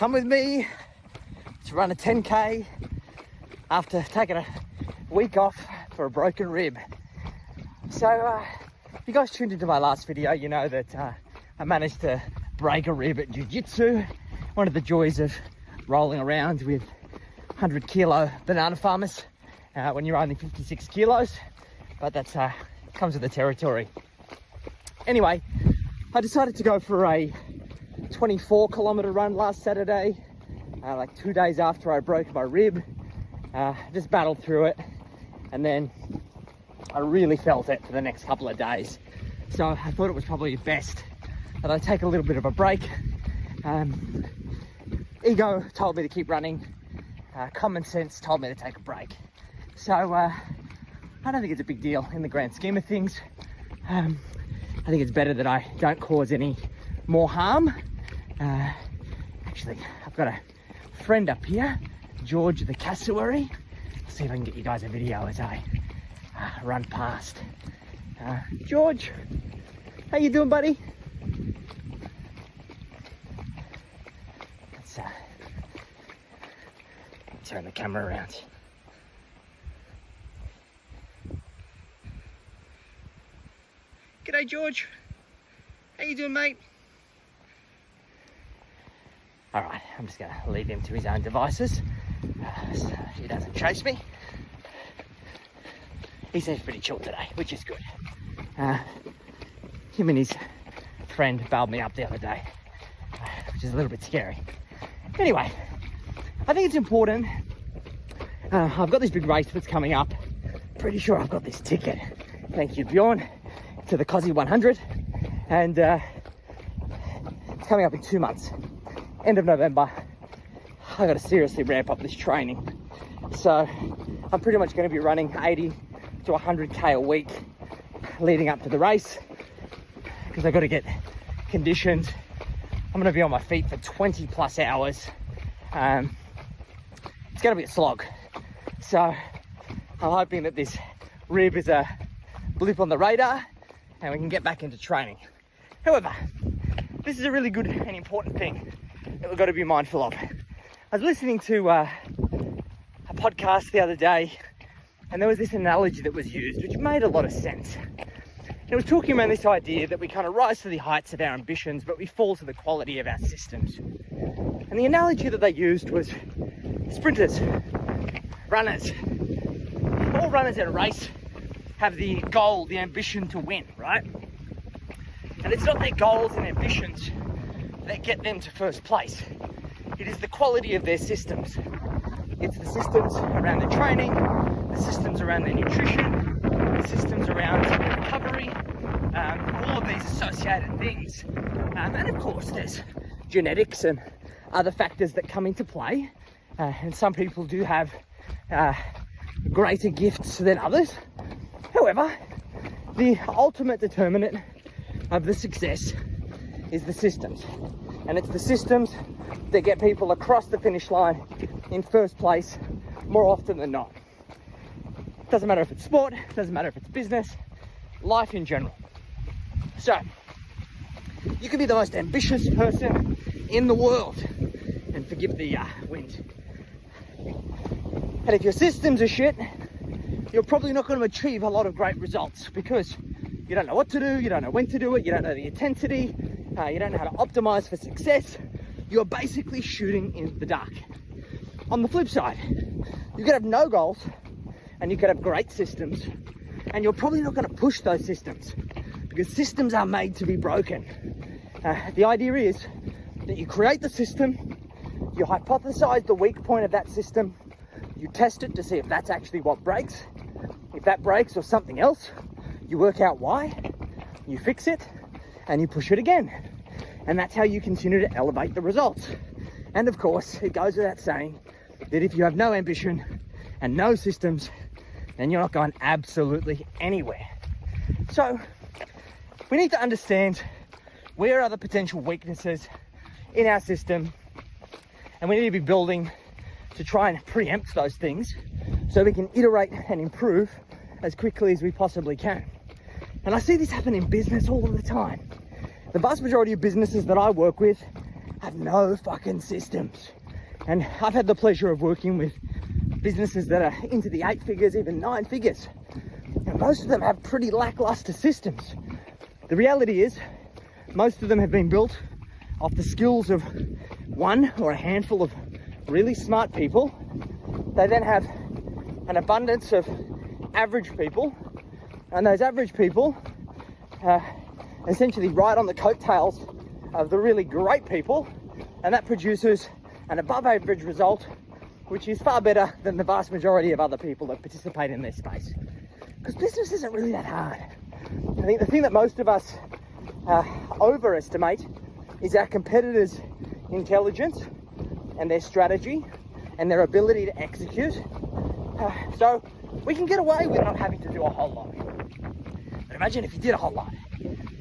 come with me to run a 10K after taking a week off for a broken rib. So if you guys tuned into my last video, you know that I managed to break a rib at jiu-jitsu. One of the joys of rolling around with 100 kilo banana farmers when you're only 56 kilos, but that's comes with the territory. Anyway, I decided to go for a 24-kilometer run last Saturday, like 2 days after I broke my rib. Just battled through it, and then I really felt it for the next couple of days. So I thought it was probably best that I take a little bit of a break. Ego told me to keep running. Common sense told me to take a break. So I don't think it's a big deal in the grand scheme of things. I think it's better that I don't cause any more harm. Actually, I've got a friend up here, George the cassowary. I'll see if I can get you guys a video as I run past. George, how you doing, buddy? Let's turn the camera around. G'day, George. How you doing, mate? All right, I'm just gonna leave him to his own devices so he doesn't chase me. He seems pretty chill today, which is good. Him and his friend bailed me up the other day, which is a little bit scary. Anyway, I think it's important. I've got this big race that's coming up. Pretty sure I've got this ticket. Thank you, Bjorn, to the Cosy 100. And it's coming up in 2 months. End of November. I got to seriously ramp up this training. So I'm pretty much going to be running 80 to 100K a week leading up to the race, because I've got to get conditioned. I'm going to be on my feet for 20 plus hours. It's going to be a slog. So I'm hoping that this rib is a blip on the radar and we can get back into training. However, this is a really good and important thing that we've got to be mindful of. I was listening to a podcast the other day, and there was this analogy that was used which made a lot of sense. It was talking about this idea that we kind of rise to the heights of our ambitions, but we fall to the quality of our systems. And the analogy that they used was sprinters, runners. All runners at a race have the goal, the ambition to win, right? And it's not their goals and ambitions that get them to first place. It is the quality of their systems. It's the systems around their training, the systems around their nutrition, the systems around recovery, all of these associated things. And of course, there's genetics and other factors that come into play. And some people do have greater gifts than others. However, the ultimate determinant of the success is the systems. And it's the systems that get people across the finish line in first place more often than not. Doesn't matter if it's sport, doesn't matter if it's business, life in general. So, you can be the most ambitious person in the world, and forgive the wind. And if your systems are shit, you're probably not going to achieve a lot of great results, because you don't know what to do, you don't know when to do it, you don't know the intensity, you don't know how to optimize for success. You're basically shooting in the dark. On the flip side, you could have no goals and you could have great systems, and you're probably not going to push those systems, because systems are made to be broken. The idea is that you create the system, you hypothesize the weak point of that system, you test it to see if that's actually what breaks. If that breaks or something else, you work out why, you fix it, and you push it again. And that's how you continue to elevate the results. And of course, it goes without saying that if you have no ambition and no systems, then you're not going absolutely anywhere. So we need to understand where are the potential weaknesses in our system, and we need to be building to try and preempt those things so we can iterate and improve as quickly as we possibly can. And I see this happen in business all of the time. The vast majority of businesses that I work with have no fucking systems. And I've had the pleasure of working with businesses that are into the 8 figures, even 9 figures. And most of them have pretty lackluster systems. The reality is, most of them have been built off the skills of one or a handful of really smart people. They then have an abundance of average people, and those average people essentially ride on the coattails of the really great people, and that produces an above average result, which is far better than the vast majority of other people that participate in their space. Because business isn't really that hard. I think the thing that most of us overestimate is our competitors' intelligence and their strategy and their ability to execute. So we can get away with not having to do a whole lot. But imagine if you did a whole lot.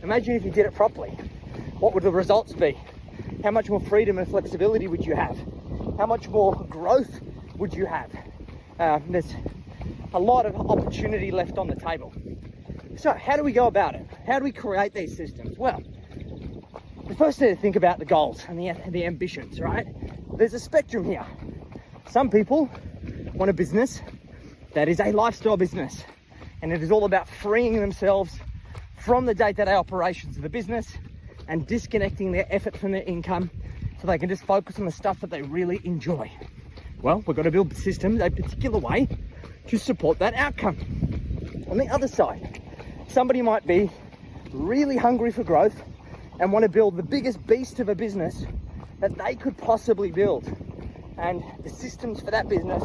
Imagine if you did it properly. What would the results be? How much more freedom and flexibility would you have? How much more growth would you have? There's a lot of opportunity left on the table. So how do we go about it? How do we create these systems? Well, we first need to think about the goals and the ambitions, right? There's a spectrum here. Some people want a business that is a lifestyle business, and it is all about freeing themselves from the day-to-day operations of the business and disconnecting their effort from their income so they can just focus on the stuff that they really enjoy. Well, we've got to build systems a particular way to support that outcome. On the other side, somebody might be really hungry for growth and want to build the biggest beast of a business that they could possibly build. And the systems for that business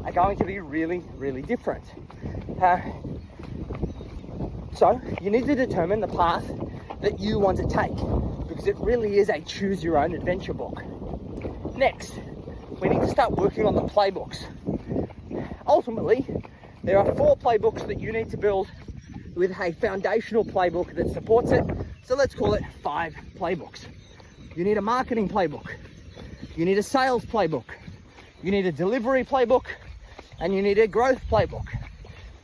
are going to be really, really different. So you need to determine the path that you want to take, because it really is a choose your own adventure book. Next, we need to start working on the playbooks. Ultimately, there are 4 playbooks that you need to build with a foundational playbook that supports it. So let's call it 5 playbooks. You need a marketing playbook. You need a sales playbook. You need a delivery playbook, and you need a growth playbook.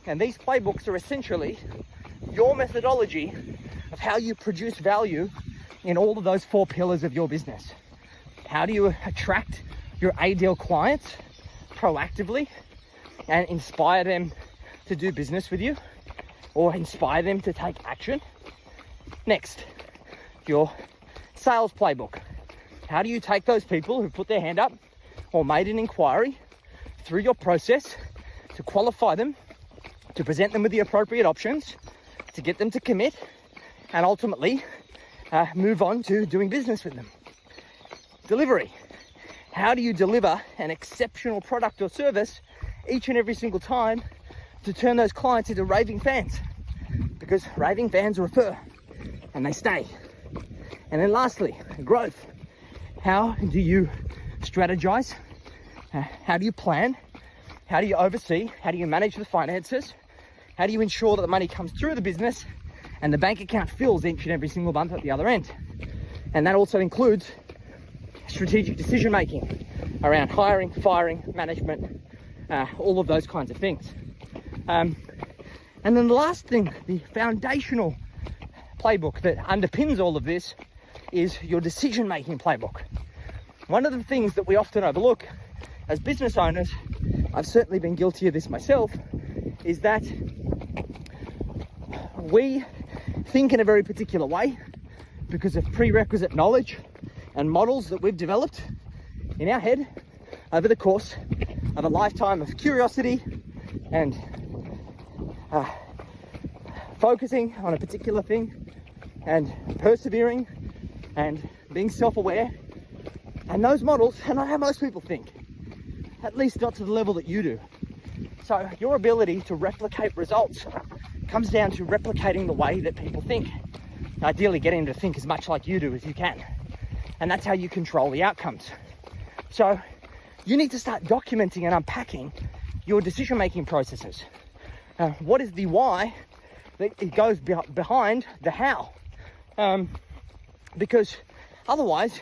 And these playbooks are essentially your methodology of how you produce value in all of those 4 pillars of your business. How do you attract your ideal clients proactively and inspire them to do business with you, or inspire them to take action? Next, your sales playbook. How do you take those people who put their hand up or made an inquiry through your process to qualify them, to present them with the appropriate options, to get them to commit, and ultimately move on to doing business with them? Delivery. How do you deliver an exceptional product or service each and every single time to turn those clients into raving fans? Because raving fans refer and they stay. And then lastly, growth. How do you strategize? How do you plan? How do you oversee? How do you manage the finances? How do you ensure that the money comes through the business and the bank account fills each and every single month at the other end? And that also includes strategic decision making around hiring, firing, management, all of those kinds of things. And then the last thing, the foundational playbook that underpins all of this is your decision making playbook. One of the things that we often overlook as business owners, I've certainly been guilty of this myself, is that we think in a very particular way because of prerequisite knowledge and models that we've developed in our head over the course of a lifetime of curiosity and focusing on a particular thing and persevering and being self-aware. And those models are not how most people think, at least not to the level that you do. So your ability to replicate results comes down to replicating the way that people think, ideally getting them to think as much like you do as you can. And that's how you control the outcomes. So you need to start documenting and unpacking your decision-making processes. What is the why that it goes behind the how? Because otherwise,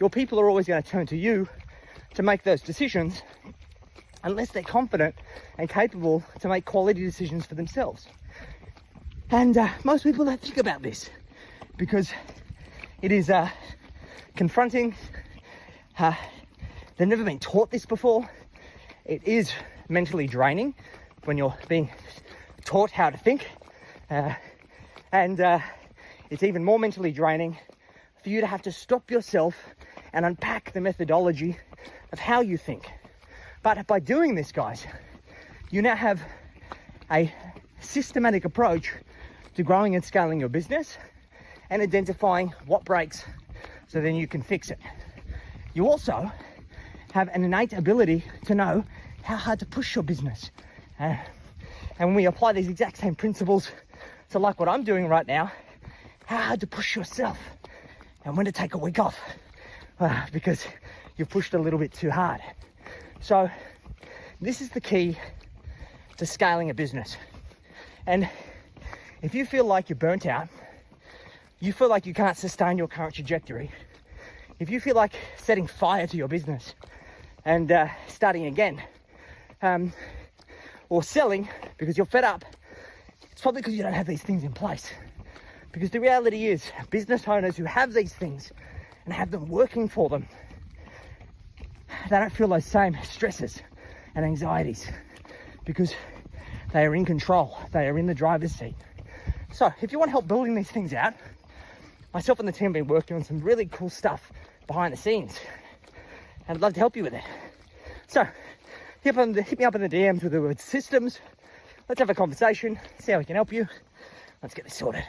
your people are always going to turn to you to make those decisions unless they're confident and capable to make quality decisions for themselves. And most people don't think about this because it is confronting. They've never been taught this before. It is mentally draining when you're being taught how to think. And it's even more mentally draining for you to have to stop yourself and unpack the methodology of how you think. But by doing this, guys, you now have a systematic approach to growing and scaling your business and identifying what breaks so then you can fix it. You also have an innate ability to know how hard to push your business. And when we apply these exact same principles to like what I'm doing right now, how hard to push yourself and when to take a week off because you've pushed a little bit too hard. So this is the key to scaling a business. And if you feel like you're burnt out, you feel like you can't sustain your current trajectory, if you feel like setting fire to your business and starting again, or selling because you're fed up, it's probably because you don't have these things in place. Because the reality is, business owners who have these things and have them working for them, they don't feel those same stresses and anxieties because they are in control. They are in the driver's seat. So if you want help building these things out, myself and the team have been working on some really cool stuff behind the scenes, and I'd love to help you with it. So hit me up in the DMs with the word systems. Let's have a conversation, see how we can help you. Let's get this sorted.